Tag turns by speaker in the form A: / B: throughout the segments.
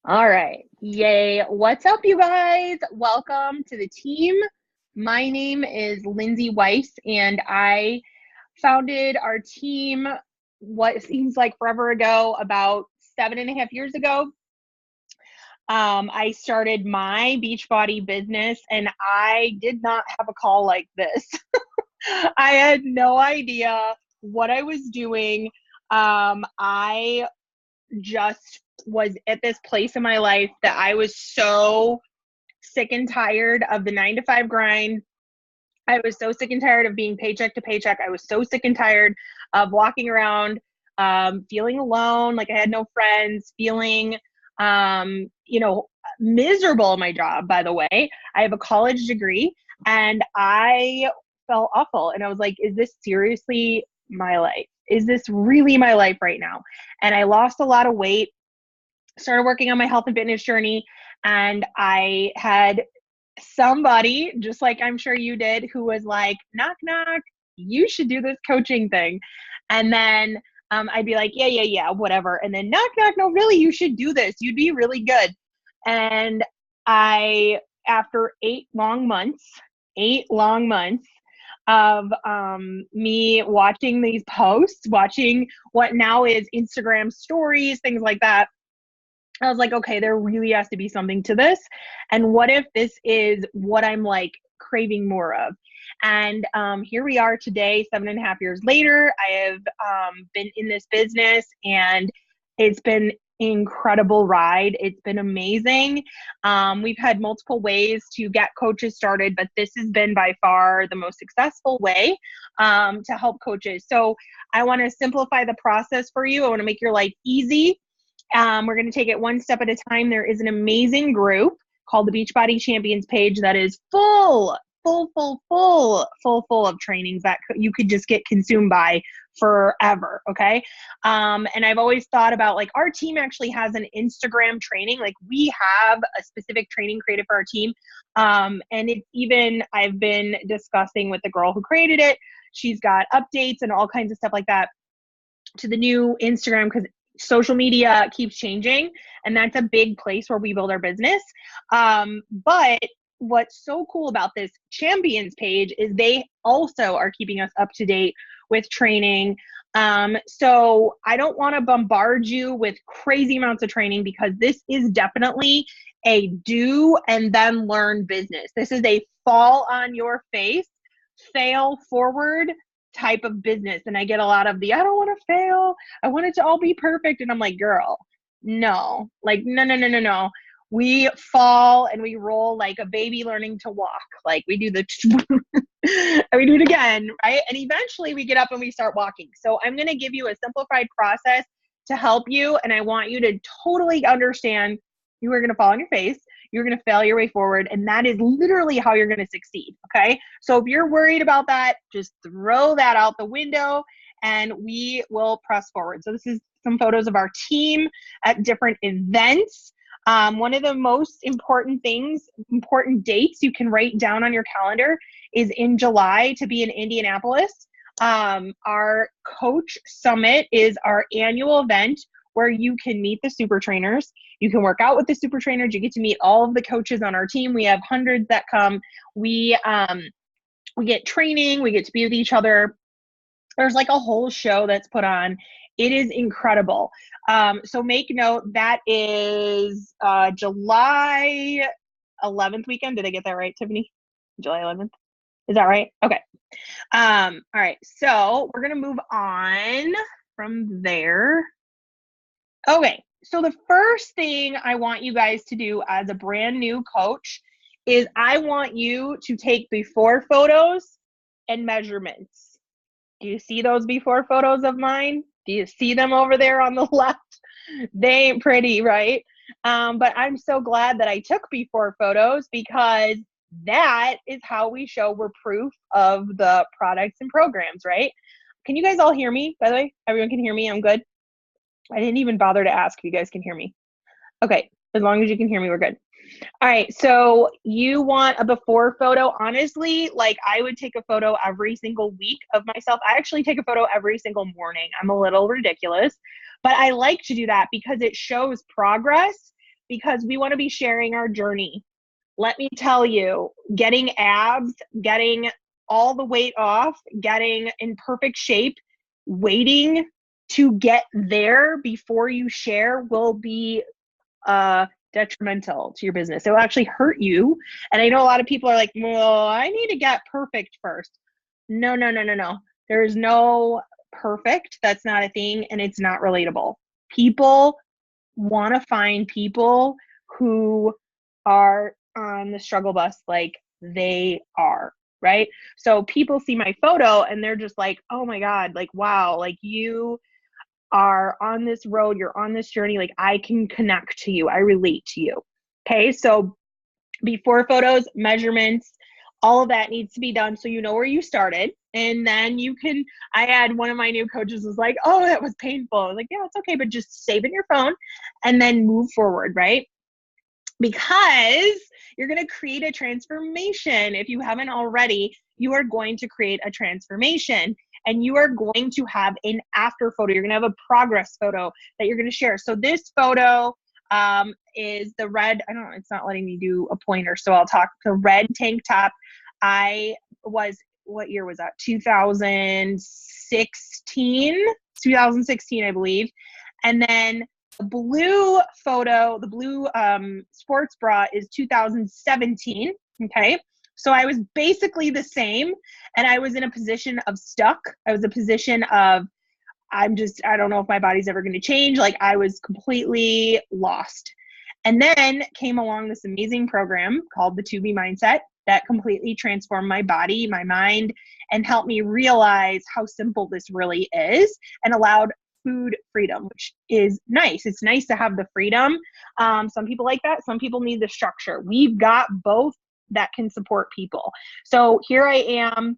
A: All right. Yay. What's up, you guys? Welcome to the team. My name is Lindsay Weiss, and I founded our team what seems like forever ago, about 7.5 years ago. I started my Beachbody business, and I did not have a call like this. I had no idea what I was doing. I just was at this place in my life that I was so sick and tired of the 9 to 5 grind. I was so sick and tired of being paycheck to paycheck. I was so sick and tired of walking around, feeling alone, like I had no friends, feeling, miserable in my job, by the way. I have a college degree and I felt awful. And I was like, is this seriously my life? Is this really my life right now? And I lost a lot of weight, started working on my health and fitness journey, and I had somebody, just like I'm sure you did, who was like, knock, knock, you should do this coaching thing. And then I'd be like, yeah, whatever. And then knock, knock, no, really, you should do this. You'd be really good. And after 8 long months of me watching these posts, watching what now is Instagram stories, things like that, I was like, okay, there really has to be something to this. And what if this is what I'm like craving more of? And here we are today, 7.5 years later. I have been in this business, and it's been incredible ride. It's been amazing. We've had multiple ways to get coaches started, but this has been by far the most successful way to help coaches. So I want to simplify the process for you. I want to make your life easy. We're going to take it one step at a time. There is an amazing group called the Beachbody Champions page that is full of trainings that you could just get consumed by forever. Okay. And I've always thought about, like, our team actually has an Instagram training. Like, we have a specific training created for our team. And it's even, I've been discussing with the girl who created it. She's got updates and all kinds of stuff like that to the new Instagram, because social media keeps changing, and that's a big place where we build our business. But what's so cool about this champions page is they also are keeping us up to date with training. So I don't want to bombard you with crazy amounts of training, because this is definitely a do and then learn business. This is a fall on your face, fail forward type of business. And I get a lot of I don't want to fail, I want it to all be perfect. And I'm like, girl, no, like, no. We fall and we roll like a baby learning to walk. Like, we do and we do it again, right? And eventually we get up and we start walking. So I'm going to give you a simplified process to help you. And I want you to totally understand you are going to fall on your face. You're going to fail your way forward. And that is literally how you're going to succeed. Okay. So if you're worried about that, just throw that out the window and we will press forward. So this is some photos of our team at different events. One of the most important dates you can write down on your calendar is in July to be in Indianapolis. Our Coach Summit is our annual event where you can meet the super trainers. You can work out with the super trainers. You get to meet all of the coaches on our team. We have hundreds that come. We get training. We get to be with each other. There's like a whole show that's put on. It is incredible. So make note, that is July 11th weekend. Did I get that right, Tiffany? July 11th? Is that right? Okay. All right. So we're going to move on from there. Okay. So the first thing I want you guys to do as a brand new coach is I want you to take before photos and measurements. Do you see those before photos of mine? Do you see them over there on the left? They ain't pretty, right? But I'm so glad that I took before photos, because that is how we show we're proof of the products and programs, right? Can you guys all hear me, by the way? Everyone can hear me? I'm good? I didn't even bother to ask if you guys can hear me. Okay, as long as you can hear me, we're good. All right, so you want a before photo. Honestly, like, I would take a photo every single week of myself. I actually take a photo every single morning. I'm a little ridiculous, but I like to do that because it shows progress. because we want to be sharing our journey. Let me tell you, getting abs, getting all the weight off, getting in perfect shape, waiting to get there before you share will be detrimental to your business. It will actually hurt you. And I know a lot of people are like, well, I need to get perfect first. No. There is no perfect. That's not a thing. And it's not relatable. People want to find people who are on the struggle bus like they are, right? So people see my photo and they're just like, oh my God, like, wow, like you are on this road, you're on this journey, like I can connect to you, I relate to you. Okay, so before photos, measurements, all of that needs to be done so you know where you started. And then you can, I had one of my new coaches was like, oh, that was painful. I was like, yeah, it's okay, but just save it in your phone and then move forward, right? Because you're going to create a transformation. If you haven't already, you are going to create a transformation and you are going to have an after photo. You're going to have a progress photo that you're going to share. So this photo is the red, I don't know, it's not letting me do a pointer. So I'll talk the red tank top. I was, what year was that? 2016, I believe. And then the blue photo, the blue sports bra is 2017, okay? So I was basically the same, and I was in a position of stuck. I was in a position of, I don't know if my body's ever gonna change. Like I was completely lost. And then came along this amazing program called the 2B Mindset that completely transformed my body, my mind, and helped me realize how simple this really is and allowed food freedom, which is nice. It's nice to have the freedom. Some people like that. Some people need the structure. We've got both that can support people. So here I am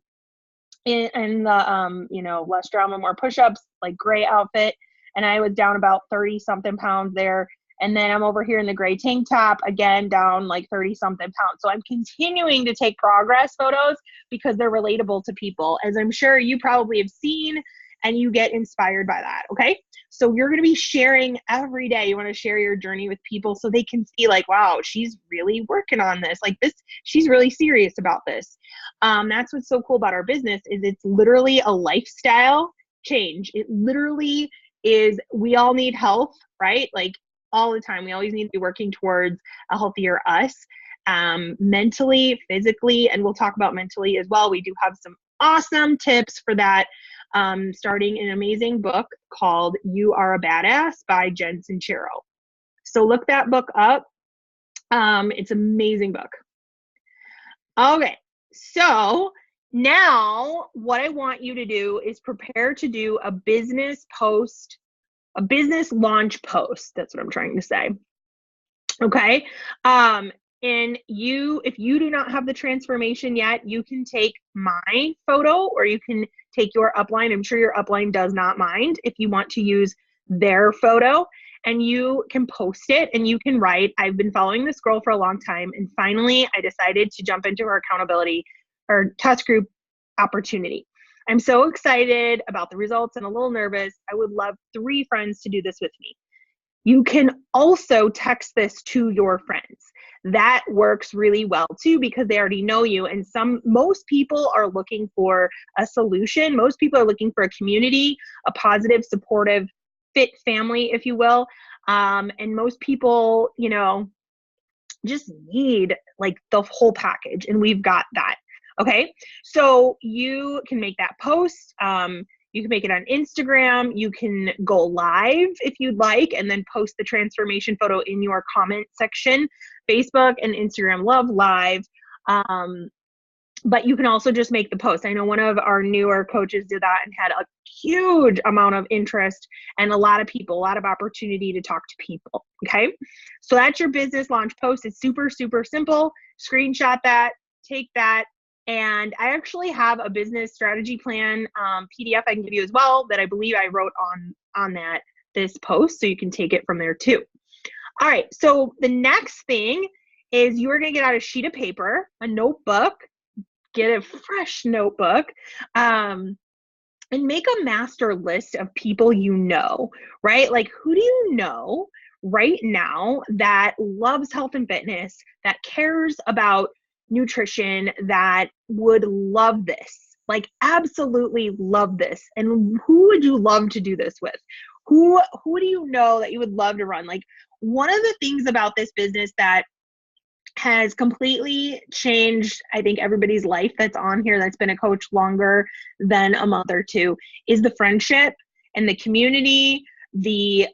A: in the, less drama, more push-ups, like gray outfit. And I was down about 30 something pounds there. And then I'm over here in the gray tank top, again, down like 30 something pounds. So I'm continuing to take progress photos because they're relatable to people, as I'm sure you probably have seen, and you get inspired by that. Okay. So you're going to be sharing every day. You want to share your journey with people so they can see like, wow, she's really working on this. Like this, she's really serious about this. That's what's so cool about our business is it's literally a lifestyle change. It literally is, we all need health, right? Like all the time. We always need to be working towards a healthier us, mentally, physically, and we'll talk about mentally as well. We do have some awesome tips for that. Starting an amazing book called You Are a Badass by Jen Sincero. So look that book up. It's an amazing book. Okay, so now what I want you to do is prepare to do a business post, a business launch post. That's what I'm trying to say. Okay. And if you do not have the transformation yet, you can take my photo or you can take your upline. I'm sure your upline does not mind if you want to use their photo, and you can post it and you can write, I've been following this girl for a long time, and finally I decided to jump into her accountability or test group opportunity. I'm so excited about the results and a little nervous. I would love 3 friends to do this with me. You can also text this to your friends. That works really well too because they already know you, and most people are looking for a solution. Most people are looking for a community, a positive, supportive, fit family, if you will. And most people, just need like the whole package, and we've got that. Okay, so you can make that post. You can make it on Instagram. You can go live if you'd like, and then post the transformation photo in your comment section. Facebook and Instagram love live. But you can also just make the post. I know one of our newer coaches did that and had a huge amount of interest and a lot of people, a lot of opportunity to talk to people. Okay. So that's your business launch post. It's super, super simple. Screenshot that, take that. And I actually have a business strategy plan PDF I can give you as well that I believe I wrote on this post. So you can take it from there too. All right. So the next thing is you are going to get out a sheet of paper, a notebook, get a fresh notebook, and make a master list of people you know, right? Like, who do you know, right now that loves health and fitness, that cares about nutrition, that would love this, like absolutely love this? And who would you love to do this with? Who do you know that you would love to run? Like, one of the things about this business that has completely changed, I think, everybody's life that's on here that's been a coach longer than a month or two, is the friendship and the community, the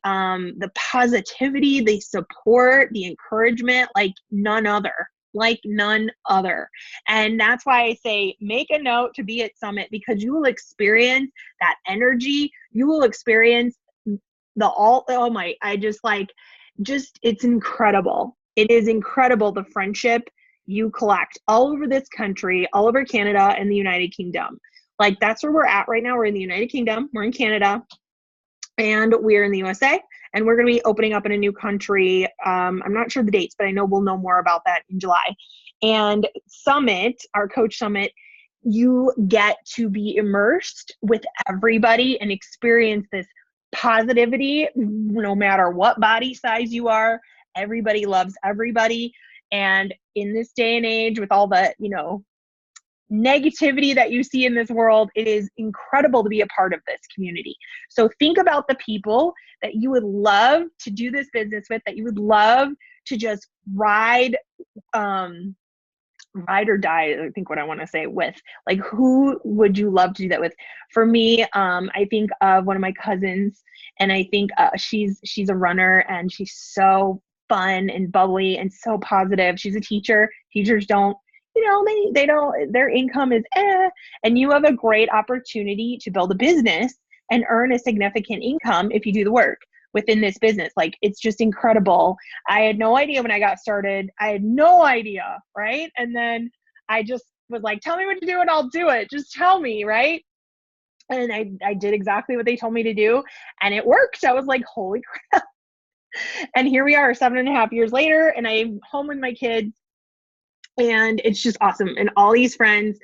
A: positivity, the support, the encouragement, like none other. Like none other. And that's why I say make a note to be at Summit, because you will experience that energy. You will experience it's incredible. It is incredible, the friendship you collect all over this country, all over Canada and the United Kingdom. Like, that's where we're at right now. We're in the United Kingdom, we're in Canada, and we're in the USA, and we're going to be opening up in a new country. I'm not sure the dates, but I know we'll know more about that in July. And Summit, our Coach Summit, you get to be immersed with everybody and experience this positivity, no matter what body size you are. Everybody loves everybody. And in this day and age, with all the, negativity that you see in this world, it is incredible to be a part of this community. So think about the people that you would love to do this business with, that you would love to just ride or die, I think what I want to say with. Like, who would you love to do that with? For me, I think of one of my cousins, and I think she's a runner, and she's so fun and bubbly and so positive. She's a teacher. Teachers don't, they don't, their income is and you have a great opportunity to build a business and earn a significant income if you do the work within this business. Like, it's just incredible. I had no idea when I got started. I had no idea, right? And then I just was like, tell me what to do and I'll do it. Just tell me, right? And I did exactly what they told me to do, and it worked. I was like, holy crap. And here we are 7.5 years later, and I'm home with my kids, and it's just awesome. And all these friends.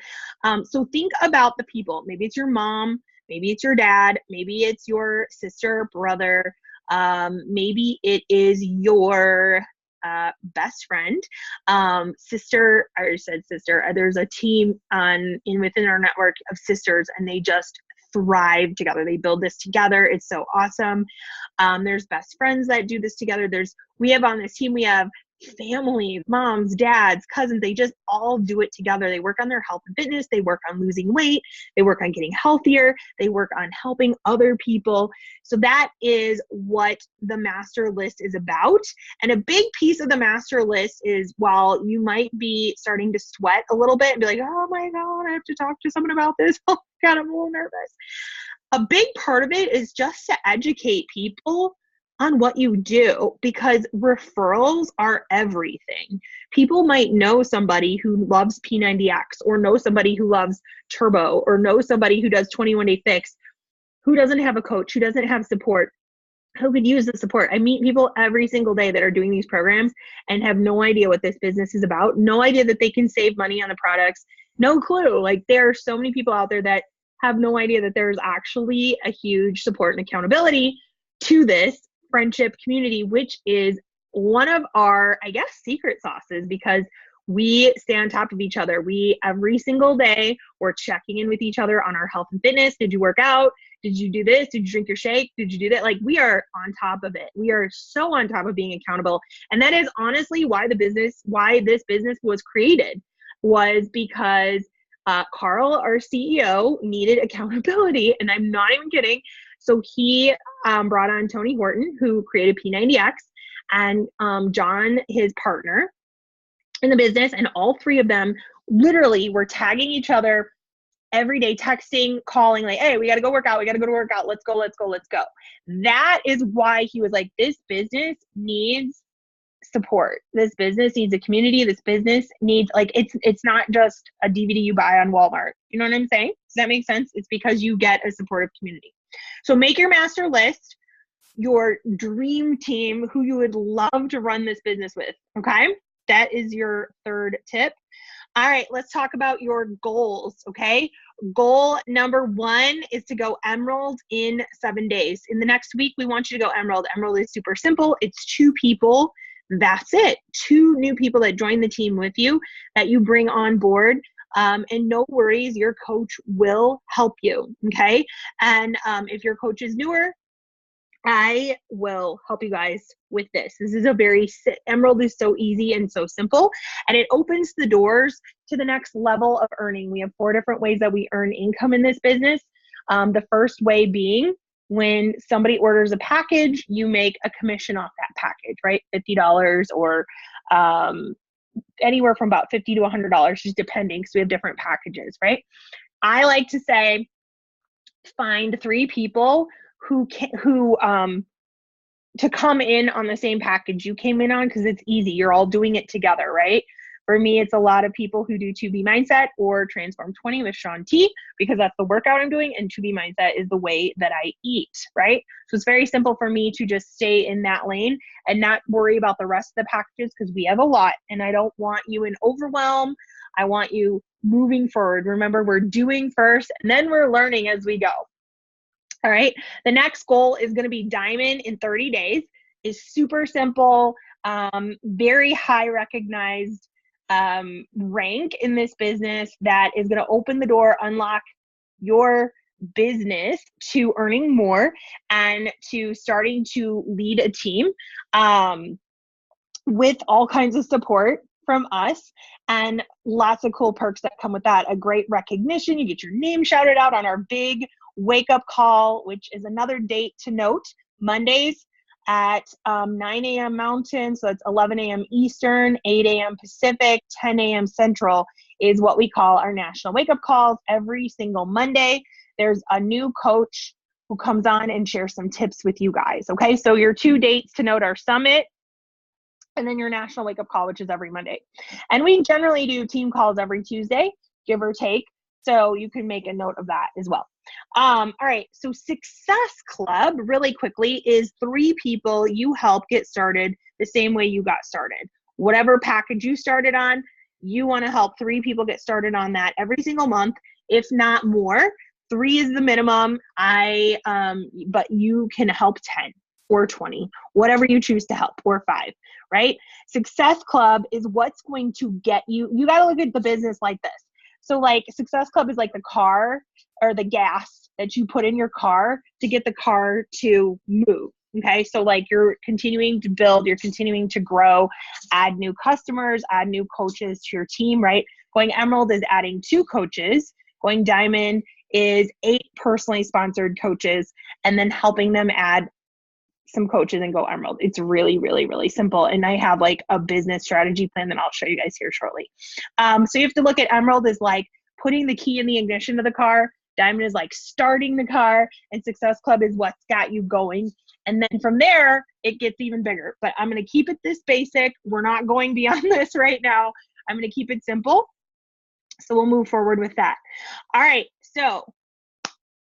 A: So think about the people. Maybe it's your mom, maybe it's your dad, maybe it's your sister, brother, maybe it is your best friend, sister. I already said sister. There's a team within our network of sisters, and they just thrive together. They build this together. It's so awesome. There's best friends that do this together. We have on this team, we have family, moms, dads, cousins. They just all do it together. They work on their health and fitness. They work on losing weight. They work on getting healthier. They work on helping other people. So that is what the master list is about. And a big piece of the master list is, while you might be starting to sweat a little bit and be like, oh my God, I have to talk to someone about this. Oh God, I'm a little nervous. A big part of it is just to educate people on what you do, because referrals are everything. People might know somebody who loves P90X, or know somebody who loves Turbo, or know somebody who does 21-day fix, who doesn't have a coach, who doesn't have support, who could use the support. I meet people every single day that are doing these programs and have no idea what this business is about, no idea that they can save money on the products, no clue. Like, there are so many people out there that have no idea that there's actually a huge support and accountability to this friendship community, which is one of our, I guess, secret sauces, because we stay on top of each other. Every single day, we're checking in with each other on our health and fitness. Did you work out? Did you do this? Did you drink your shake? Did you do that? Like, we are on top of it. We are so on top of being accountable. And that is honestly why this business was created, was because Carl, our CEO, needed accountability. And I'm not even kidding. So he brought on Tony Horton, who created P90X, and John, his partner in the business. And all three of them literally were tagging each other every day, texting, calling, like, hey, we got to go work out. We got to go to work out. Let's go, let's go, let's go. That is why he was like, this business needs support. This business needs a community. This business needs, like, it's not just a DVD you buy on Walmart. You know what I'm saying? Does that make sense? It's because you get a supportive community. So make your master list, your dream team, who you would love to run this business with. Okay. That is your third tip. All right, let's talk about your goals. Okay. goal number 1 is to go Emerald in 7 days. In the next week, we want you to go Emerald. Emerald is super simple. It's 2 people. That's it. 2 new people that join the team with you that you bring on board. And no worries, your coach will help you. Okay. And if your coach is newer, I will help you guys with this. This is Emerald is so easy and so simple, and it opens the doors to the next level of earning. We have 4 different ways that we earn income in this business. The first way being when somebody orders a package, you make a commission off that package, right? $50 or anywhere from about $50 to $100, just depending, because we have different packages, right? I like to say, find 3 people to come in on the same package you came in on, because it's easy. You're all doing it together, right? For me, it's a lot of people who do 2B Mindset or Transform 20 with Shaun T, because that's the workout I'm doing, and 2B Mindset is the way that I eat, right? So it's very simple for me to just stay in that lane and not worry about the rest of the packages, because we have a lot, and I don't want you in overwhelm. I want you moving forward. Remember, we're doing first, and then we're learning as we go. All right. The next goal is going to be Diamond in 30 days. It's super simple, very high recognized rank in this business that is going to open the door, unlock your business to earning more and to starting to lead a team with all kinds of support from us and lots of cool perks that come with that. A great recognition. You get your name shouted out on our big wake up call, which is another date to note, Mondays at 9 a.m. Mountain. So it's 11 a.m. Eastern, 8 a.m. Pacific, 10 a.m. Central is what we call our national wake up calls. Every single Monday, there's a new coach who comes on and shares some tips with you guys. Okay. So your 2 dates to note are Summit and then your national wake up call, which is every Monday. And we generally do team calls every Tuesday, give or take. So you can make a note of that as well. All right. So Success Club, really quickly, is 3 people you help get started the same way you got started. Whatever package you started on, you want to help 3 people get started on that every single month, if not more. 3 is the minimum. But you can help 10 or 20, whatever you choose to help, or 5, right? Success Club is what's going to get you. You got to look at the business like this. So like Success Club is like the car or the gas that you put in your car to get the car to move. Okay. So like you're continuing to build, you're continuing to grow, add new customers, add new coaches to your team, right? Going Emerald is adding 2 coaches. Going Diamond is 8 personally sponsored coaches, and then helping them add some coaches and go Emerald. It's really, really, really simple. And I have like a business strategy plan that I'll show you guys here shortly. So you have to look at Emerald as like putting the key in the ignition of the car. Diamond is like starting the car, and Success Club is what's got you going. And then from there, it gets even bigger. But I'm going to keep it this basic. We're not going beyond this right now. I'm going to keep it simple. So we'll move forward with that. All right. So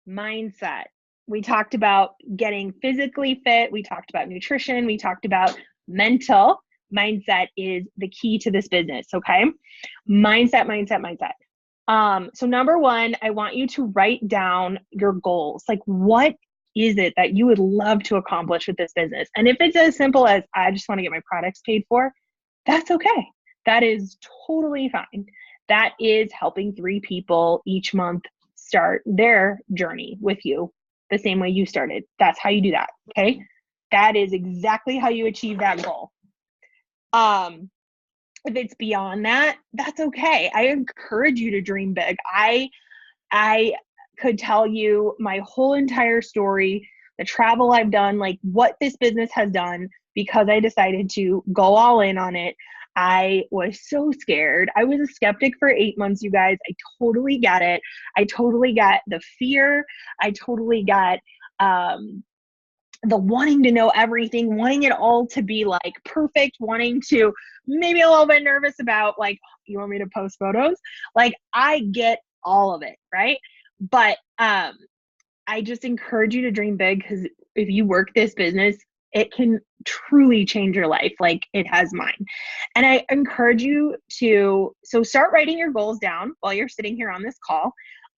A: mindset. We talked about getting physically fit. We talked about nutrition. We talked about mental. Mindset is the key to this business, okay? Mindset. So number 1, I want you to write down your goals. Like, what is it that you would love to accomplish with this business? And if it's as simple as, I just want to get my products paid for, that's okay. That is totally fine. That is helping 3 people each month start their journey with you the same way you started. That's how you do that, okay? That is exactly how you achieve that goal. If it's beyond that, that's okay. I encourage you to dream big. I could tell you my whole entire story, the travel I've done, like what this business has done, because I decided to go all in on it. I was so scared. I was a skeptic for 8 months, you guys. I totally get it. I totally got the fear. I totally got the wanting to know everything, wanting it all to be like perfect, wanting to maybe a little bit nervous about like, you want me to post photos? Like, I get all of it, right? But I just encourage you to dream big, because if you work this business, it can truly change your life like it has mine. And I encourage you to, so start writing your goals down while you're sitting here on this call.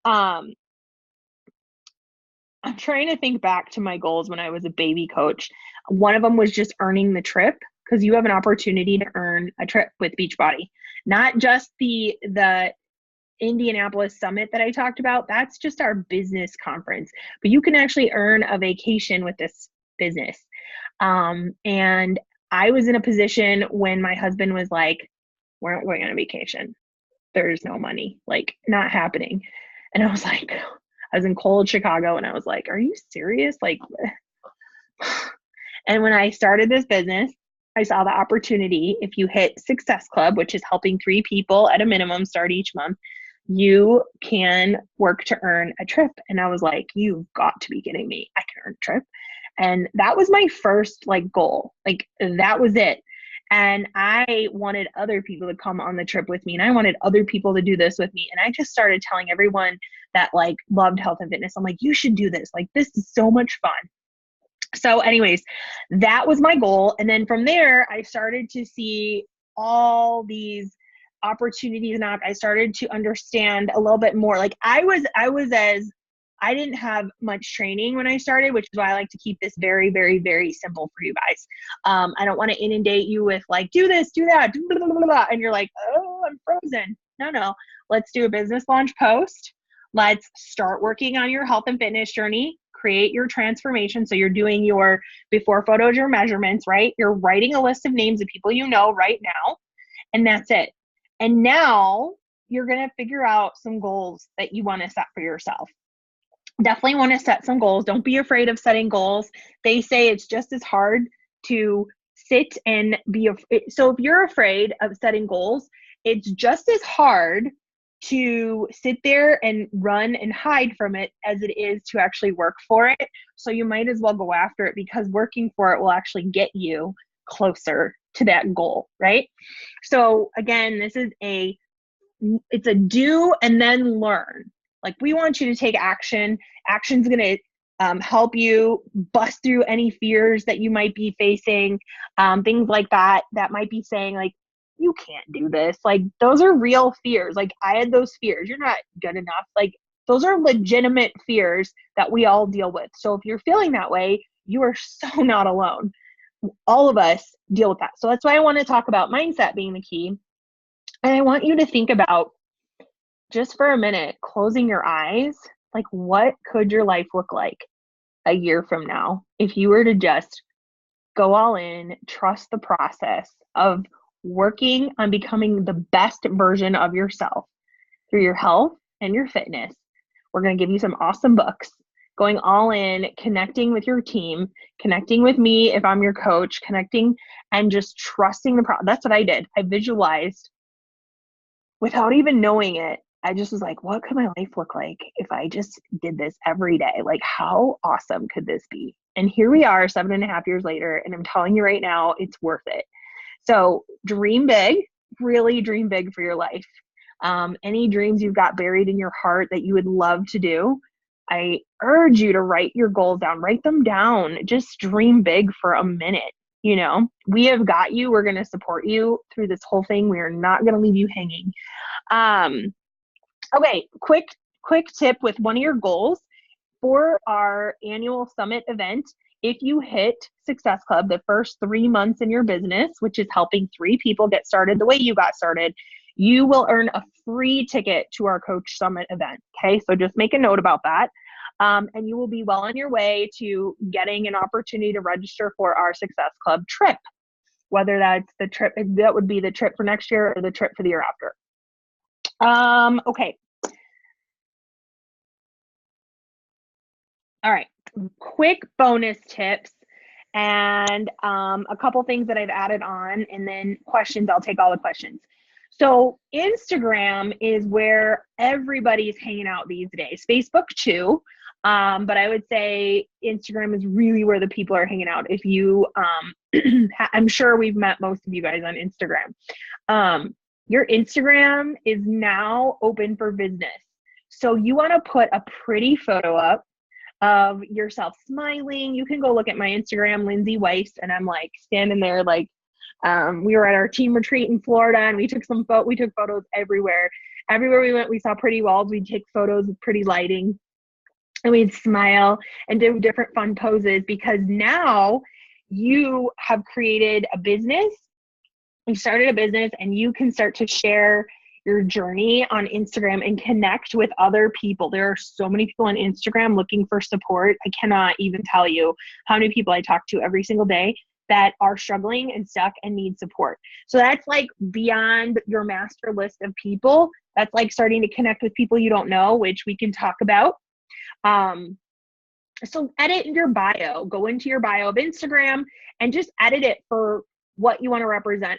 A: Um, I'm trying to think back to my goals when I was a baby coach. One of them was just earning the trip, because you have an opportunity to earn a trip with Beachbody. Not just the Indianapolis Summit that I talked about. That's just our business conference, but you can actually earn a vacation with this business. And I was in a position when my husband was like, we're not going on a vacation. There's no money, like, not happening. And I was like, I was in cold Chicago and I was like, are you serious? Like, and when I started this business, I saw the opportunity. If you hit Success Club, which is helping 3 people at a minimum start each month, you can work to earn a trip. And I was like, you've got to be kidding me. I can earn a trip. And that was my first like goal. Like, that was it. And I wanted other people to come on the trip with me, and I wanted other people to do this with me. And I just started telling everyone that like loved health and fitness, I'm like, you should do this. Like, this is so much fun. So anyways, that was my goal. And then from there, I started to see all these opportunities, and I started to understand a little bit more. Like, I didn't have much training when I started, which is why I like to keep this very, very, very simple for you guys. I don't want to inundate you with like, do this, do that, blah, blah, blah, blah, and you're like, oh, I'm frozen. No, let's do a business launch post. Let's start working on your health and fitness journey. Create your transformation. So you're doing your before photos, your measurements, right? You're writing a list of names of people you know right now, and that's it. And now you're going to figure out some goals that you want to set for yourself. Definitely want to set some goals. Don't be afraid of setting goals. They say it's just as hard to sit and be. So if you're afraid of setting goals, it's just as hard to sit there and run and hide from it as it is to actually work for it. So you might as well go after it, because working for it will actually get you closer to that goal, right? So again, it's a do and then learn. Like, we want you to take action. Action's going to help you bust through any fears that you might be facing, things like that might be saying like, you can't do this. Like, those are real fears. Like, I had those fears. You're not good enough. Like, those are legitimate fears that we all deal with. So if you're feeling that way, you are so not alone. All of us deal with that. So that's why I want to talk about mindset being the key. And I want you to think about, just for a minute, closing your eyes, like, what could your life look like a year from now if you were to just go all in, trust the process of working on becoming the best version of yourself through your health and your fitness. We're going to give you some awesome books, going all in, connecting with your team, connecting with me if I'm your coach, connecting and just trusting the process. That's what I did. I visualized without even knowing it. I just was like, what could my life look like if I just did this every day? Like, how awesome could this be? And here we are 7.5 years later, and I'm telling you right now, it's worth it. So dream big, really dream big for your life. Any dreams you've got buried in your heart that you would love to do, I urge you to write your goals down, write them down, just dream big for a minute. You know, we have got you. We're going to support you through this whole thing. We are not going to leave you hanging. Okay, quick tip with one of your goals for our annual summit event. If you hit Success Club the first 3 months in your business, which is helping 3 people get started the way you got started, you will earn a free ticket to our Coach Summit event. Okay, so just make a note about that. And you will be well on your way to getting an opportunity to register for our Success Club trip, whether that's the trip, that would be the trip for next year or the trip for the year after. Okay. All right. Quick bonus tips and a couple things that I've added on, and then questions. I'll take all the questions. So Instagram is where everybody's hanging out these days. Facebook too. But I would say Instagram is really where the people are hanging out. If you, I'm sure we've met most of you guys on Instagram. Your Instagram is now open for business. So you want to put a pretty photo up of yourself smiling. You can go look at my Instagram, Lindsay Weiss, and I'm like standing there like, we were at our team retreat in Florida and we took photos everywhere. everywhere we went, we saw pretty walls. We'd take photos with pretty lighting, and we'd smile and do different fun poses, because now you have created a business. You started a business, and you can start to share your journey on Instagram and connect with other people. There are so many people on Instagram looking for support. I cannot even tell you how many people I talk to every single day that are struggling and stuck and need support. So that's like beyond your master list of people. That's like starting to connect with people you don't know, which we can talk about. So edit your bio, go into your bio of Instagram and just edit it for what you want to represent.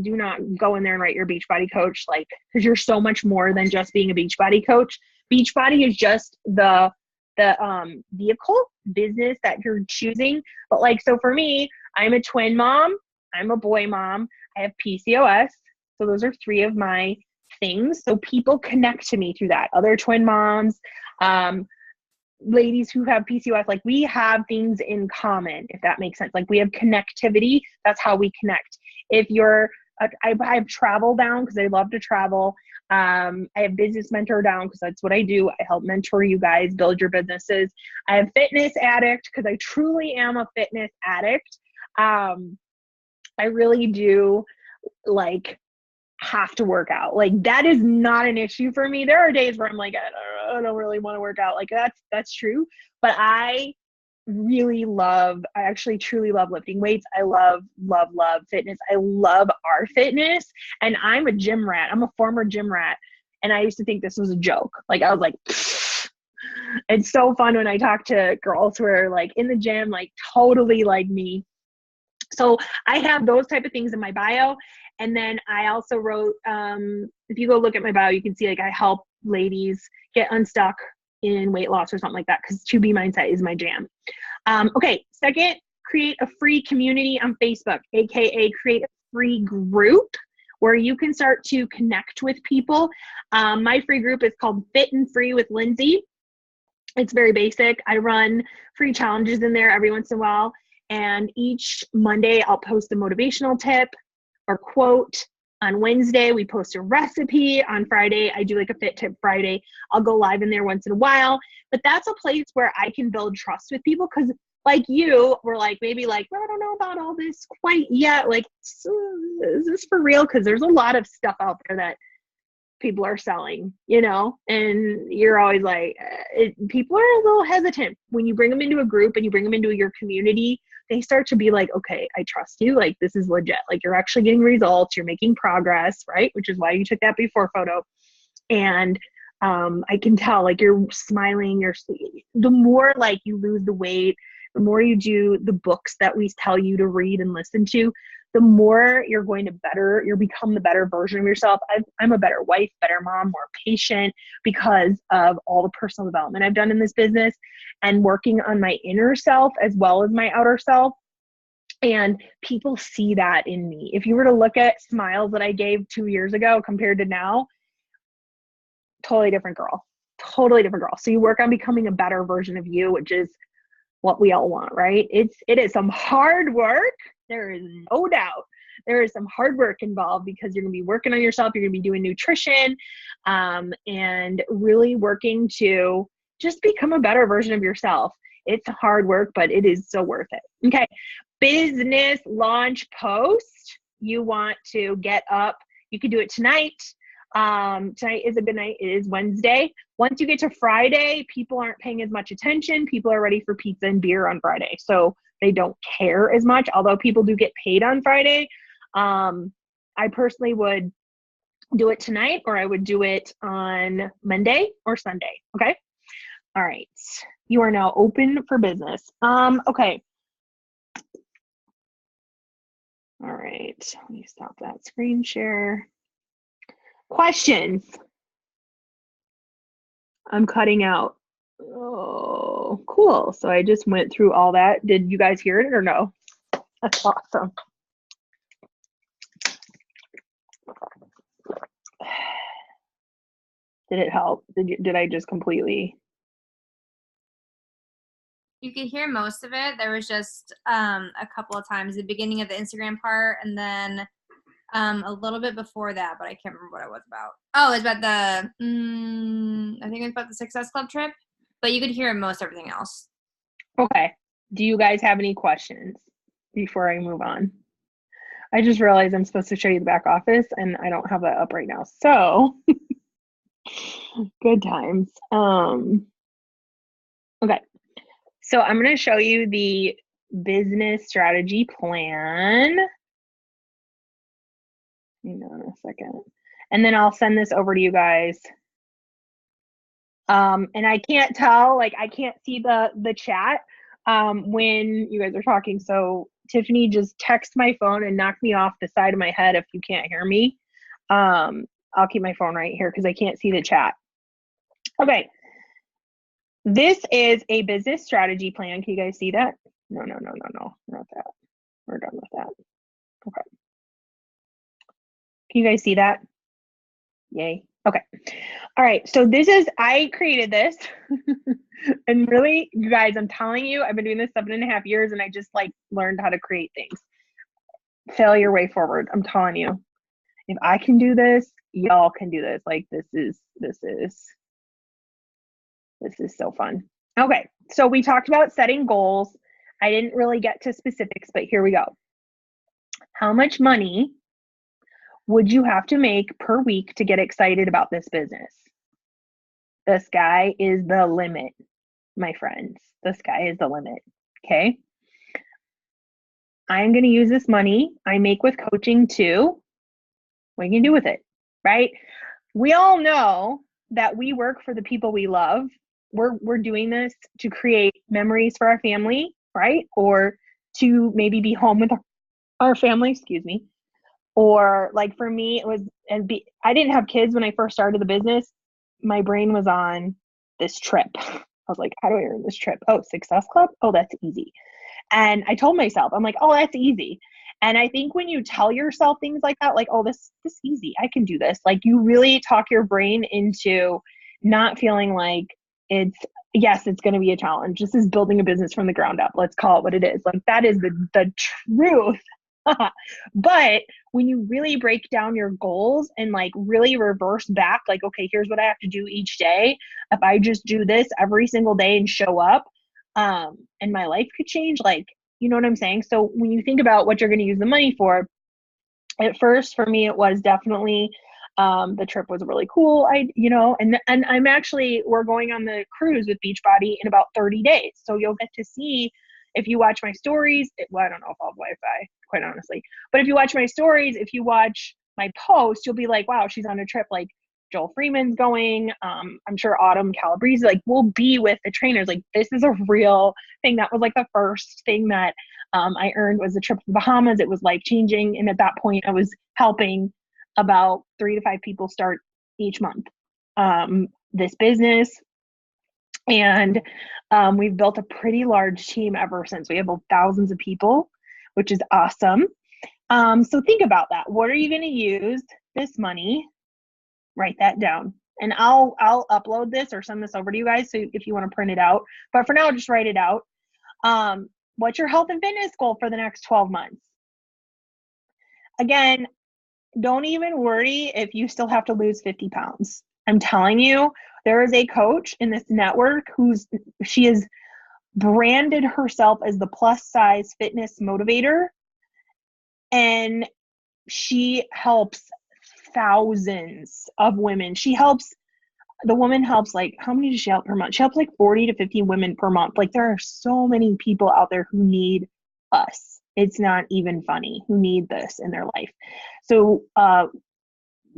A: Do not go in there and write your Beachbody coach, like, because you're so much more than just being a Beachbody coach. Beachbody is just the vehicle business that you're choosing. But like, so for me, I'm a twin mom, I'm a boy mom, I have PCOS. So those are 3 of my things. So people connect to me through that. Other twin moms, ladies who have PCOS, like we have things in common, if that makes sense. Like we have connectivity. That's how we connect. If you're, I have travel down because I love to travel. I have business mentor down because that's what I do. I help mentor you guys build your businesses. I have fitness addict because I truly am a fitness addict. I really do like have to work out. Like that is not an issue for me. There are days where I'm like, I don't really want to work out. Like that's true. But I actually truly love lifting weights. I love fitness. I love our fitness. And I'm a gym rat. I'm a former gym rat. And I used to think this was a joke. Like I was like, it's so fun when I talk to girls who are like in the gym, like totally like me. So I have those type of things in my bio. And then I also wrote, if you go look at my bio, you can see like I help ladies get unstuck in weight loss or something like that, because 2B mindset is my jam. Okay, second, create a free community on Facebook, aka create a free group where you can start to connect with people. My free group is called Fit and Free with Lindsay. It's very basic. I run free challenges in there every once in a while. And each Monday I'll post a motivational tip or quote. On Wednesday, we post a recipe. On Friday, I do like a fit tip Friday. I'll go live in there once in a while. But that's a place where I can build trust with people, because like you were like, maybe like, well, I don't know about all this quite yet. Like, is this for real? Because there's a lot of stuff out there that people are selling, you know, and you're always like, people are a little hesitant when you bring them into a group and you bring them into your community. They start to be like, okay, I trust you. Like, this is legit. Like, you're actually getting results. You're making progress, right? Which is why you took that before photo. And I can tell, like, you're smiling. The more like you lose the weight, the more you do the books that we tell you to read and listen to, the more you're going to become the better version of yourself. I'm a better wife, better mom, more patient, because of all the personal development I've done in this business and working on my inner self as well as my outer self. And people see that in me. If you were to look at smiles that I gave 2 years ago compared to now, totally different girl. So you work on becoming a better version of you, which is what we all want, right? It is some hard work. There is no doubt. There is some hard work involved, because you're going to be working on yourself. You're going to be doing nutrition, and really working to just become a better version of yourself. It's hard work, but it is so worth it. Okay. Business launch post. You want to get up. You can do it tonight. Tonight is a good night. It is Wednesday. Once you get to Friday, people aren't paying as much attention. People are ready for pizza and beer on Friday. So they don't care as much, although people do get paid on Friday. I personally would do it tonight, or I would do it on Monday or Sunday. Okay. All right. You are now open for business. Okay. All right. Let me stop that screen share. Questions. I'm cutting out. Oh, cool. So I just went through all that. Did you guys hear it or no? That's awesome. Did it help? Did I just completely?
B: You could hear most of it. There was just a couple of times, the beginning of the Instagram part, and then A little bit before that, but I can't remember what it was about. Oh, it was about the, I think it was about the Success Club trip, but you could hear most everything else.
A: Okay. Do you guys have any questions before I move on? I just realized I'm supposed to show you the back office and I don't have that up right now. So good times. Okay. So I'm going to show you the business strategy plan. Hang on a second. And then I'll send this over to you guys. And I can't tell, like I can't see the chat when you guys are talking. So Tiffany, just text my phone and knock me off the side of my head if you can't hear me. I'll keep my phone right here because I can't see the chat. Okay. This is a business strategy plan. Can you guys see that? No, not that. We're done with that. Okay. Can you guys see that? Yay. Okay. All right. So I created this and really, you guys, I'm telling you, I've been doing this 7.5 years and I just like learned how to create things. Fail your way forward. I'm telling you, if I can do this, y'all can do this. Like this is so fun. Okay. So we talked about setting goals. I didn't really get to specifics, but here we go. How much money would you have to make per week to get excited about this business? The sky is the limit, my friends. The sky is the limit. Okay. I'm going to use this money I make with coaching too. What are you going to do with it? Right? We all know that we work for the people we love. We're doing this to create memories for our family, right? Or to maybe be home with our family, excuse me. Or like for me, it was, I didn't have kids when I first started the business. My brain was on this trip. I was like, how do I earn this trip? Oh, Success Club? Oh, that's easy. And I told myself, I'm like, oh, that's easy. And I think when you tell yourself things like that, like, oh, this easy, I can do this. Like you really talk your brain into not feeling like it's going to be a challenge. This is building a business from the ground up. Let's call it what it is. Like that is the truth. But when you really break down your goals and like really reverse back, like, okay, here's what I have to do each day. If I just do this every single day and show up, and my life could change, like, you know what I'm saying? So when you think about what you're going to use the money for, at first for me, it was definitely, the trip was really cool. And we're going on the cruise with Beachbody in about 30 days. So you'll get to see, if you watch my stories, I don't know if I'll have Wi-Fi, quite honestly, but if you watch my stories, if you watch my post, you'll be like, wow, she's on a trip. Like Joel Freeman's going, I'm sure Autumn Calabrese, like we'll be with the trainers. Like this is a real thing. That was like the first thing that I earned was the trip to the Bahamas. It was life-changing. And at that point I was helping about 3 to 5 people start each month this business. And we've built a pretty large team ever since. We have thousands of people, which is awesome. So think about that. What are you going to use this money? Write that down. And I'll upload this or send this over to you guys, so if you want to print it out. But for now, just write it out. What's your health and fitness goal for the next 12 months? Again, don't even worry if you still have to lose 50 pounds. I'm telling you, there is a coach in this network she has branded herself as the plus size fitness motivator. And she helps thousands of women. The woman helps like, how many does she help per month? She helps like 40 to 50 women per month. Like there are so many people out there who need us. It's not even funny, who need this in their life. So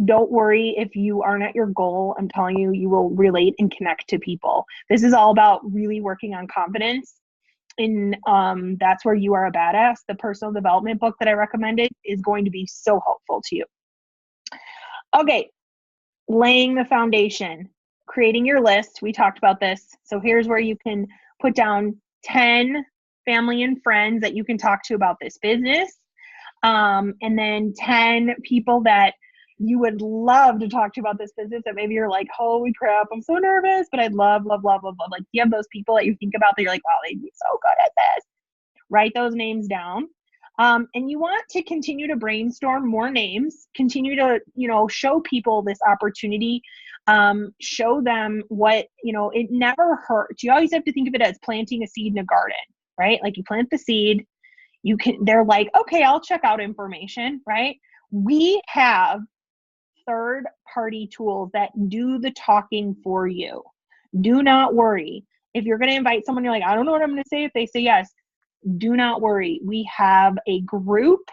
A: don't worry if you aren't at your goal. I'm telling you, you will relate and connect to people. This is all about really working on confidence. And that's where You Are a Badass, the personal development book that I recommended, is going to be so helpful to you. Okay, laying the foundation, creating your list. We talked about this. So here's where you can put down 10 family and friends that you can talk to about this business. And then 10 people that you would love to talk to about this business that maybe you're like, holy crap, I'm so nervous, but I'd love. Like, you have those people that you think about that you're like, wow, they'd be so good at this. Write those names down. And you want to continue to brainstorm more names, continue to, show people this opportunity, show them what, it never hurts. You always have to think of it as planting a seed in a garden, right? Like you plant the seed, they're like, okay, I'll check out information, right? We have third-party tools that do the talking for you. Do not worry. If you're going to invite someone, you're like, I don't know what I'm going to say. If they say yes, do not worry. We have a group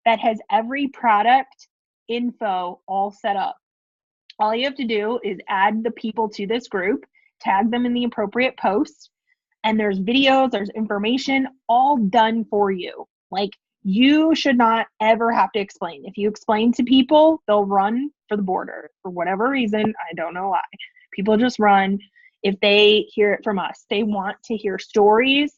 A: that has every product info all set up. All you have to do is add the people to this group, tag them in the appropriate posts, and there's videos, there's information all done for you. Like, you should not ever have to explain. If you explain to people, they'll run for the border for whatever reason. I don't know why. People just run if they hear it from us. They want to hear stories.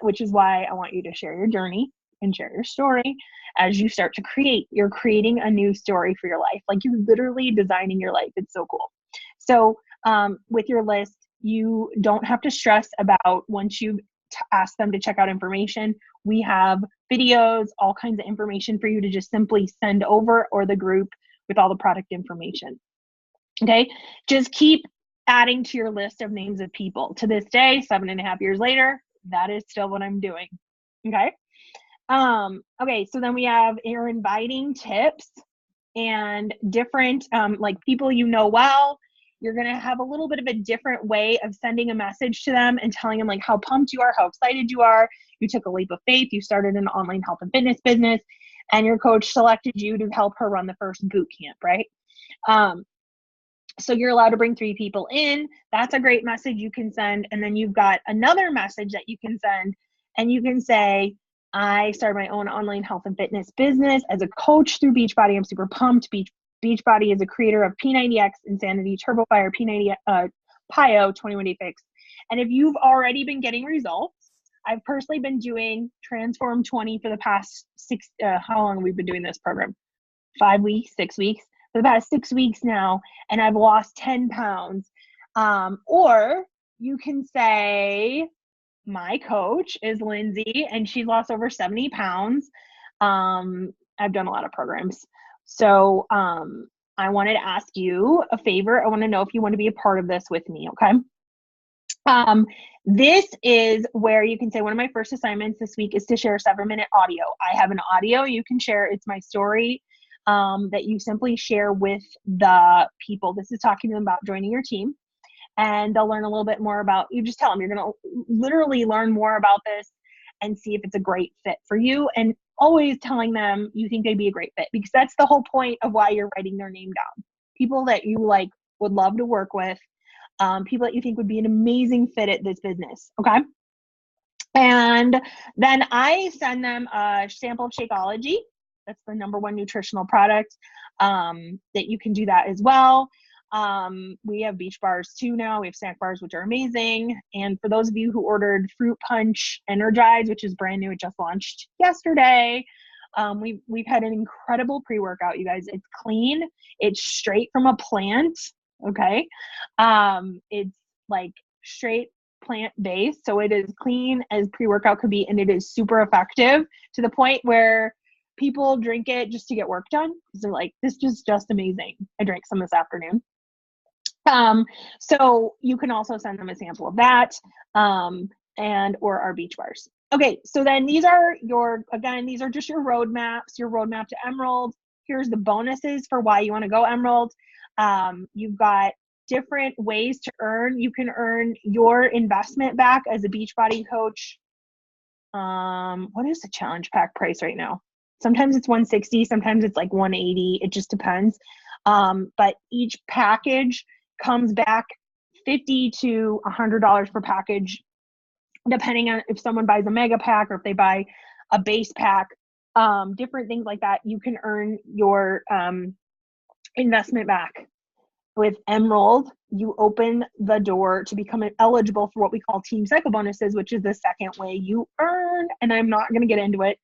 A: Which is why I want you to share your journey and share your story as you start to create. You're creating a new story for your life. Like, you're literally designing your life. It's so cool. So with your list, you don't have to stress about once you ask them to check out information. We have videos, all kinds of information for you to just simply send over, or the group with all the product information. Okay, just keep adding to your list of names of people. To this day, 7.5 years later, that is still what I'm doing. Okay. Okay. So then we have your inviting tips and different, like people well. You're going to have a little bit of a different way of sending a message to them and telling them like how pumped you are, how excited you are. You took a leap of faith. You started an online health and fitness business, and your coach selected you to help her run the first boot camp, right? So you're allowed to bring 3 people in. That's a great message you can send. And then you've got another message that you can send, and you can say, I started my own online health and fitness business as a coach through Beachbody. I'm super pumped. Beachbody is a creator of P90X, Insanity, TurboFire, P90, PIO, 21-Day Fix. And if you've already been getting results, I've personally been doing Transform 20 for the past how long have we been doing this program? 5 weeks, 6 weeks? For the past 6 weeks now, and I've lost 10 pounds. Or you can say, my coach is Lindsay, and she's lost over 70 pounds. I've done a lot of programs. So I wanted to ask you a favor. I want to know if you want to be a part of this with me, okay? This is where you can say, one of my first assignments this week is to share a 7-minute audio. I have an audio you can share. It's my story. That you simply share with the people. This is talking to them about joining your team, and they'll learn a little bit more about, you just tell them you're going to literally learn more about this and see if it's a great fit for you, and always telling them you think they'd be a great fit, because that's the whole point of why you're writing their name down. People that you like would love to work with, people that you think would be an amazing fit at this business. Okay. And then I send them a sample of Shakeology. That's the #1 nutritional product, that you can do that as well. We have beach bars too now. We have snack bars, which are amazing. And for those of you who ordered Fruit Punch Energize, which is brand new, it just launched yesterday. We've had an incredible pre-workout, you guys. It's clean. It's straight from a plant. Okay. It's like straight plant-based. So it is clean as pre-workout could be. And it is super effective to the point where people drink it just to get work done, because they're like, this is just amazing. I drank some this afternoon. So you can also send them a sample of that, or our beach bars. Okay. So then these are just your roadmaps, your roadmap to Emerald. Here's the bonuses for why you want to go Emerald. You've got different ways to earn. You can earn your investment back as a Beachbody coach. What is the challenge pack price right now? Sometimes it's $160, sometimes it's like $180. It just depends. But each package comes back $50 to $100 per package, depending on if someone buys a mega pack or if they buy a base pack, different things like that. You can earn your investment back. With Emerald, you open the door to become eligible for what we call team cycle bonuses, which is the second way you earn. And I'm not going to get into it.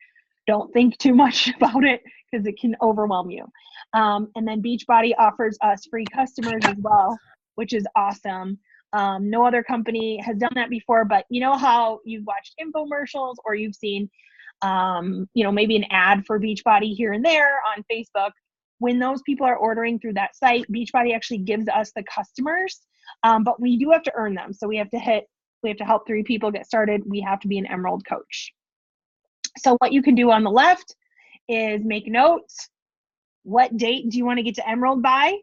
A: Don't think too much about it, because it can overwhelm you. And then Beachbody offers us free customers as well, which is awesome. No other company has done that before, but you know how you've watched infomercials or you've seen maybe an ad for Beachbody here and there on Facebook. When those people are ordering through that site, Beachbody actually gives us the customers, but we do have to earn them. So we have to help 3 people get started. We have to be an Emerald coach. So what you can do on the left is make notes. What date do you want to get to Emerald by?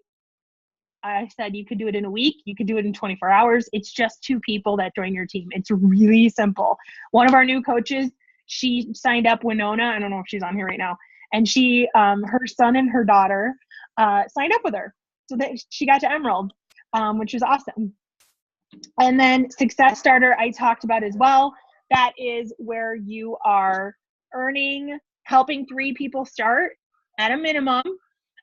A: I said you could do it in a week. You could do it in 24 hours. It's just 2 people that join your team. It's really simple. One of our new coaches, she signed up, Winona. I don't know if she's on here right now. And she, her son and her daughter signed up with her. So that she got to Emerald, which is awesome. And then Success Starter, I talked about as well. That is where you are helping 3 people start at a minimum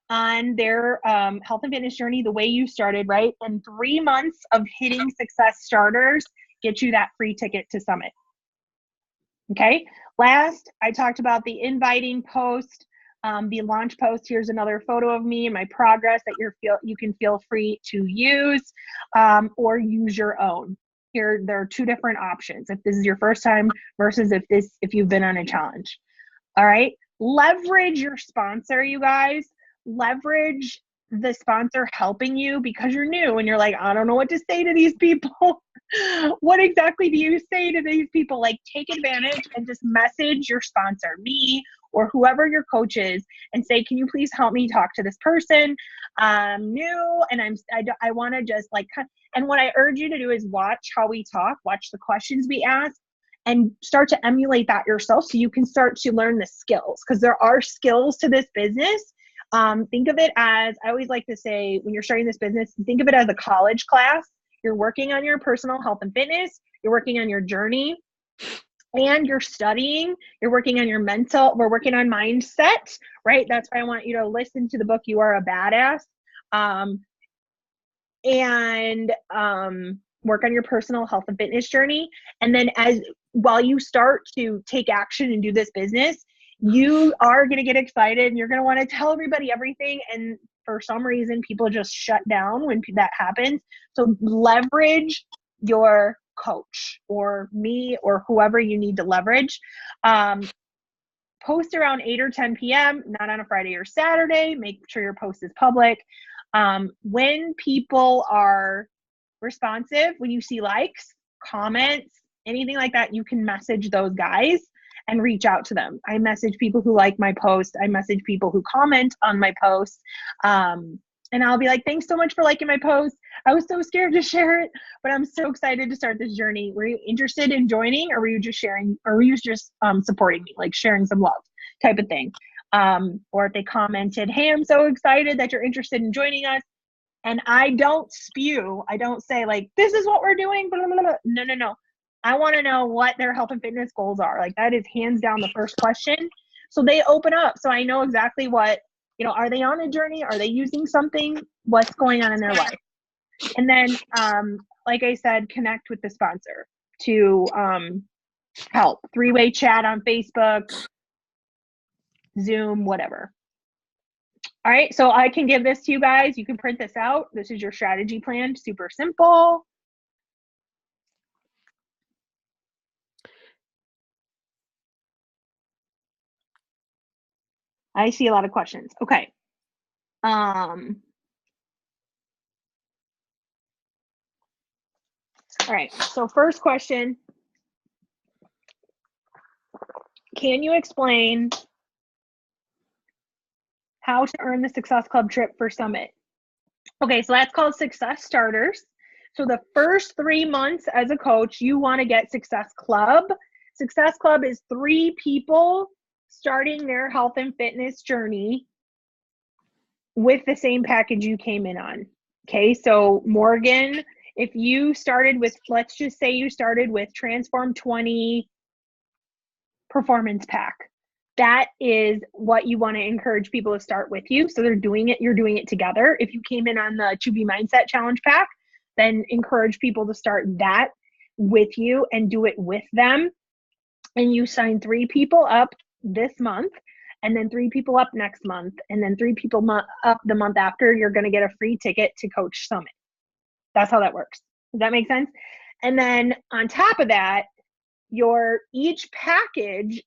A: on their health and fitness journey the way you started, right? And 3 months of hitting Success Starters get you that free ticket to Summit. Okay. Last, I talked about the inviting post, the launch post. Here's another photo of me and my progress that you can feel free to use or use your own. Here, there are 2 different options. If this is your first time versus if you've been on a challenge. All right. Leverage your sponsor, you guys. Leverage the sponsor helping you because you're new and you're like, I don't know what to say to these people. What exactly do you say to these people? Like, take advantage and just message your sponsor, me or whoever your coach is, and say, can you please help me talk to this person? I'm new and I want to just and what I urge you to do is watch how we talk, watch the questions we ask, and start to emulate that yourself so you can start to learn the skills, because there are skills to this business. Think of it as, I always like to say, when you're starting this business, think of it as a college class. You're working on your personal health and fitness. You're working on your journey and you're studying. You're working on your mental. We're working on mindset, right? That's why I want you to listen to the book, You Are a Badass. Work on your personal health and fitness journey. And then while you start to take action and do this business, you are going to get excited and you're going to want to tell everybody everything. And for some reason, people just shut down when that happens. So leverage your coach or me or whoever you need to leverage. Post around 8 or 10 p.m., not on a Friday or Saturday. Make sure your post is public. When people are responsive, when you see likes, comments, anything like that, you can message those guys and reach out to them. I message people who like my post. I message people who comment on my post. And I'll be like, thanks so much for liking my post. I was so scared to share it, but I'm so excited to start this journey. Were you interested in joining, or were you just sharing, or were you just supporting me, like sharing some love type of thing? Or if they commented, hey, I'm so excited that you're interested in joining us. And I don't spew. I don't say like, this is what we're doing. Blah, blah, blah. No. I want to know what their health and fitness goals are. Like, that is hands down the first question. So they open up. So I know exactly what, are they on a journey? Are they using something? What's going on in their life? And then, like I said, connect with the sponsor to help. 3-way chat on Facebook, Zoom, whatever. All right, so I can give this to you guys. You can print this out. This is your strategy plan. Super simple. I see a lot of questions. Okay. All right, so first question. Can you explain how to earn the Success Club trip for Summit? Okay, so that's called Success Starters. So the first 3 months as a coach, you want to get Success Club. Success Club is 3 people starting their health and fitness journey with the same package you came in on. Okay, so Morgan, if you started with, let's just say you started with Transform 20 Performance Pack. That is what you want to encourage people to start with you. So they're doing it, you're doing it together. If you came in on the 2B Mindset Challenge Pack, then encourage people to start that with you and do it with them. And you sign 3 people up this month, and then 3 people up next month, and then 3 people up the month after. You're going to get a free ticket to Coach Summit. That's how that works. Does that make sense? And then on top of that, each package,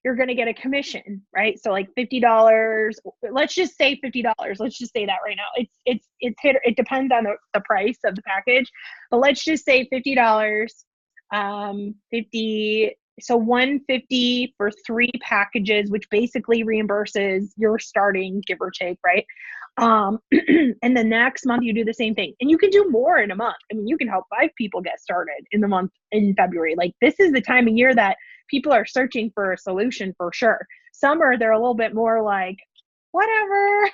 A: you're going to get a commission, right? So like $50, let's just say $50. Let's just say that right now. It depends on the price of the package, but let's just say $50, 50. So $150 for 3 packages, which basically reimburses your starting, give or take, right? And the next month you do the same thing, and you can do more in a month. I mean, you can help 5 people get started in the month in February. Like, this is the time of year that people are searching for a solution for sure. Summer, they're a little bit more like, whatever.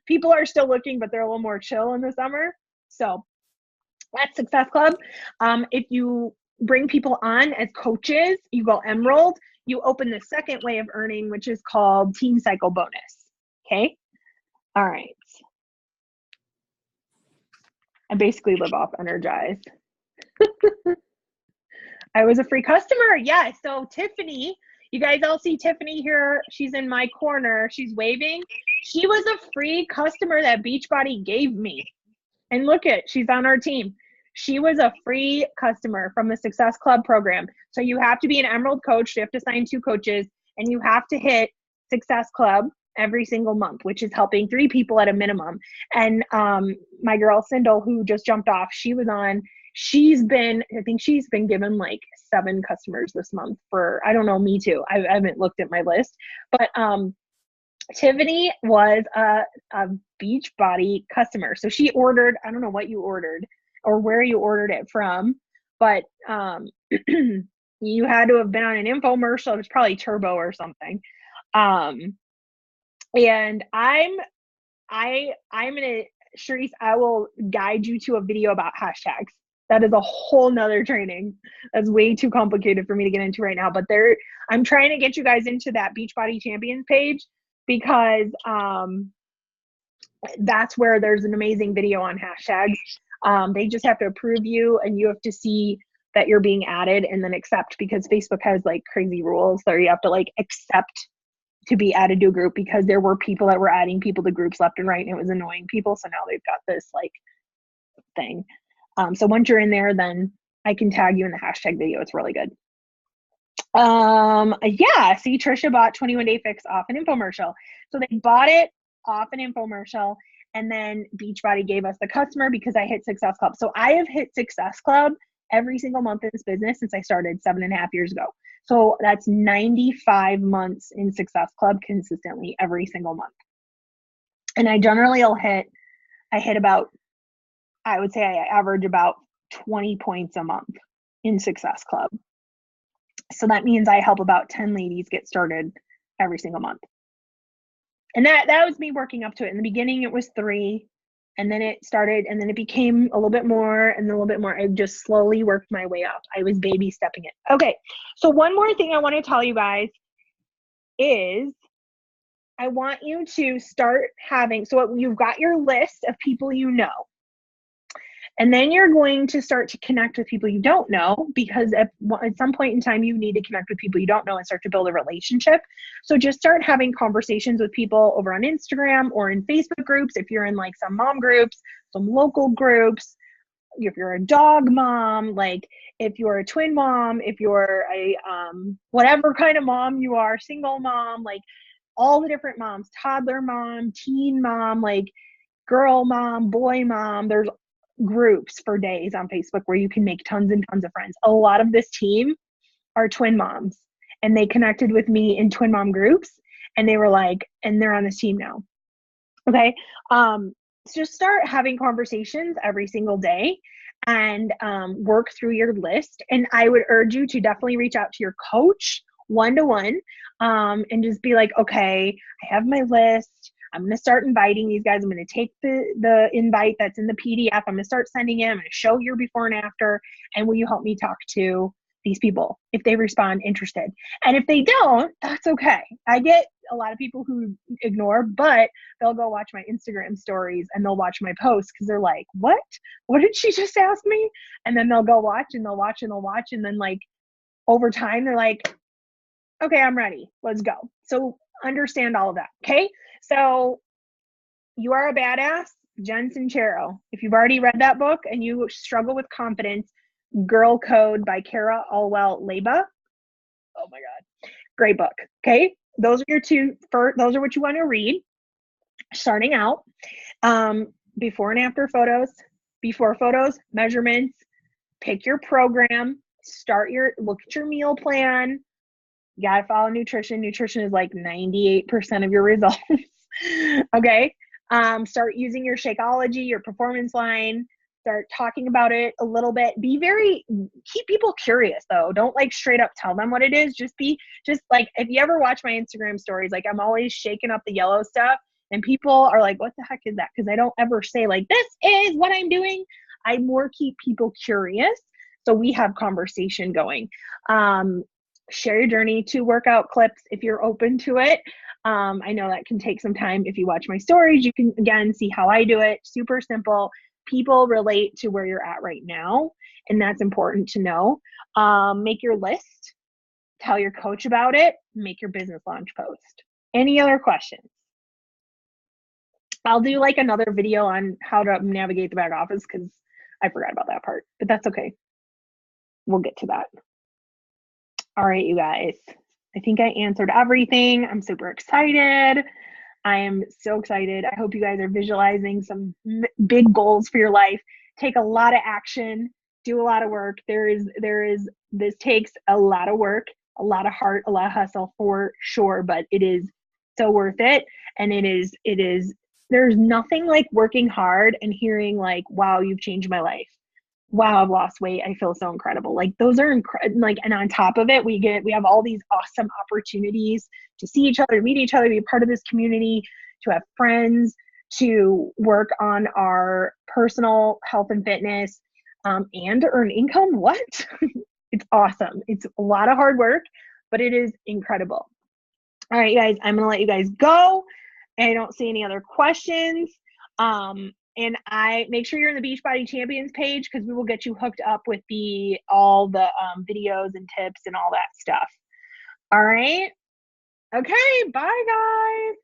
A: People are still looking, but they're a little more chill in the summer. So that's Success Club. If you bring people on as coaches, you go Emerald, you open the second way of earning, which is called Team Cycle Bonus. Okay. All right. I basically live off Energized. I was a free customer. Yeah. So Tiffany, you guys all see Tiffany here. She's in my corner. She's waving. She was a free customer that Beachbody gave me. And look she's on our team. She was a free customer from the Success Club program. So you have to be an Emerald coach. You have to sign 2 coaches, and you have to hit Success Club every single month, which is helping 3 people at a minimum. And my girl Sindel, who just jumped off, she was on. I think she's been given like 7 customers this month for, I don't know, me too. I haven't looked at my list, but Tiffany was a Beachbody customer. So she ordered, I don't know what you ordered or where you ordered it from, but you had to have been on an infomercial. It was probably Turbo or something. And I'm gonna, Sharice, I will guide you to a video about hashtags. That is a whole nother training. That's way too complicated for me to get into right now. But I'm trying to get you guys into that Beachbody Champions page, because that's where there's an amazing video on hashtags. They just have to approve you, and you have to see that you're being added and then accept, because Facebook has like crazy rules that you have to like accept to be added to a group, because there were people that were adding people to groups left and right, and it was annoying people. So now they've got this like thing. So once you're in there, then I can tag you in the hashtag video. It's really good. Yeah, see, Trisha bought 21 Day Fix off an infomercial. So they bought it off an infomercial, and then Beachbody gave us the customer because I hit Success Club. So I have hit Success Club every single month in this business since I started 7.5 years ago. So that's 95 months in Success Club consistently every single month. And I generally I hit about, I would say I average about 20 points a month in Success Club. So that means I help about 10 ladies get started every single month. And that was me working up to it. In the beginning, it was 3, and then it started, and then it became a little bit more, and then a little bit more. I just slowly worked my way up. I was baby stepping it. Okay. So one more thing I want to tell you guys is I want you to start having, so you've got your list of people you know. And then you're going to start to connect with people you don't know, because at some point in time, you need to connect with people you don't know and start to build a relationship. So just start having conversations with people over on Instagram or in Facebook groups. If you're in like some mom groups, some local groups, if you're a dog mom, like if you're a twin mom, if you're a whatever kind of mom you are, single mom, like all the different moms, toddler mom, teen mom, like girl mom, boy mom, there's groups for days on Facebook where you can make tons and tons of friends. A lot of this team are twin moms, and they connected with me in twin mom groups, and they were like, and they're on this team now. Okay. So just start having conversations every single day and work through your list. And I would urge you to definitely reach out to your coach one-to-one and just be like, okay, I have my list. I'm going to start inviting these guys. I'm going to take the invite that's in the PDF. I'm going to start sending it. I'm going to show your before and after. And will you help me talk to these people if they respond interested? And if they don't, that's okay. I get a lot of people who ignore, but they'll go watch my Instagram stories and they'll watch my posts because they're like, what did she just ask me? And then they'll go watch and they'll watch and they'll watch. And then like over time, they're like, okay, I'm ready. Let's go. So understand all of that. Okay. So You Are a Badass, Jen Sincero. If you've already read that book and you struggle with confidence, Girl Code by Kara Alwell-Leba. Oh my God. Great book. Okay. Those are your those are what you want to read starting out. Before and after photos, before photos, measurements, pick your program, look at your meal plan. You got to follow nutrition. Nutrition is like 98% of your results. Okay. Start using your Shakeology, your performance line. Start talking about it a little bit. Keep people curious though. Don't like straight up tell them what it is. Just like, if you ever watch my Instagram stories, like I'm always shaking up the yellow stuff and people are like, what the heck is that? Because I don't ever say like, this is what I'm doing. I more keep people curious. So we have conversation going. Share your journey, 2 workout clips if you're open to it. I know that can take some time. If you watch my stories, you can again see how I do it. Super simple. People relate to where you're at right now, and that's important to know. Make your list, tell your coach about it, make your business launch post. Any other questions? I'll do like another video on how to navigate the back office because I forgot about that part, but that's okay. We'll get to that. All right, you guys. I think I answered everything. I'm super excited. I am so excited. I hope you guys are visualizing some big goals for your life. Take a lot of action, do a lot of work. This takes a lot of work, a lot of heart, a lot of hustle for sure, but it is so worth it. And there's nothing like working hard and hearing like, wow, you've changed my life. Wow, I've lost weight. I feel so incredible. Like those are and on top of it, we have all these awesome opportunities to see each other, meet each other, be a part of this community, to have friends, to work on our personal health and fitness, and to earn income. What? It's awesome. It's a lot of hard work, but it is incredible. All right, guys, I'm going to let you guys go. I don't see any other questions. And I make sure you're in the Beachbody Champions page because we will get you hooked up with all the videos and tips and all that stuff. All right. Okay. Bye, guys.